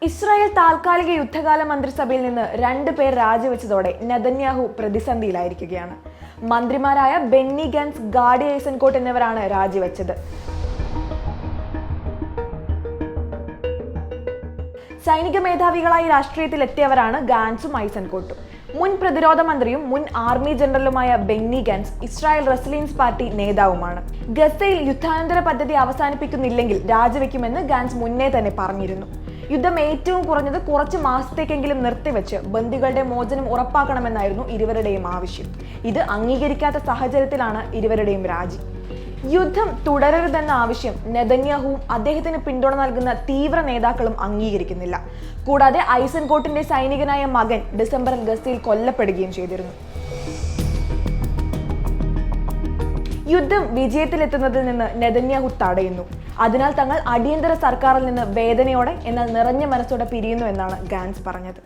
Israel താൽക്കാലിക യുദ്ധകാല മന്ത്രിസഭയിൽ നിന്ന് 2 പേർ രാജിവെച്ചതോടെ നെതന്യാഹു പ്രതിസന്ധിയിലായിരിക്കുകയാണ്. മന്ത്രിമാരായ ബെന്നി ഗാൻസ്, ഗാഡി ഐസൻകോട്ട് എന്നിവരാണ് രാജിവെച്ചത്. സൈനിക മേധാവികളായി രാഷ്ട്രീയത്തിലെത്തിയവരാണ് ഗാൻസും ഐസൻകോട്ടും. മുൻ പ്രതിരോധ മന്ത്രിയും മുൻ ആർമി ജനറലുമായ ബെന്നി ഗാൻസ് ഇസ്രായേൽ റെസ്ലിൻസ് പാർട്ടി നേതാവുമാണ്. ഗസയിൽ യുദ്ധാനന്തര പദ്ധതി അവസാനിപ്പിക്കുന്നില്ലെങ്കിൽ രാജിവെക്കുമെന്ന് ഗാൻസ് മുന്നേ തന്നെ പറഞ്ഞിരുന്നു. യുദ്ധം ഏറ്റവും കുറഞ്ഞത് കുറച്ച് മാസത്തേക്കെങ്കിലും നിർത്തിവെച്ച് ബന്ദികളുടെ മോചനം ഉറപ്പാക്കണമെന്നായിരുന്നു ഇരുവരുടെയും ആവശ്യം. ഇത് അംഗീകരിക്കാത്ത സാഹചര്യത്തിലാണ് ഇരുവരുടെയും രാജി. യുദ്ധം തുടരരുതെന്ന ആവശ്യം നെതന്യാഹുവും അദ്ദേഹത്തിന് പിന്തുണ നൽകുന്ന തീവ്ര നേതാക്കളും അംഗീകരിക്കുന്നില്ല. കൂടാതെ ഐസൻകോട്ടിന്റെ സൈനികനായ മകൻ ഡിസംബറിൽ ഗസയിൽ കൊല്ലപ്പെടുകയും ചെയ്തിരുന്നു. യുദ്ധം വിജയത്തിലെത്തുന്നതിൽ നിന്ന് നെതന്യാഹു തടയുന്നു. അതിനാൽ തങ്ങൾ അടിയന്തര സർക്കാരിൽ നിന്ന് വേദനയോടെ എന്നാൽ നിറഞ്ഞ മനസ്സോടെ പിരിയുന്നു എന്നാണ് ഗാൻസ് പറഞ്ഞത്.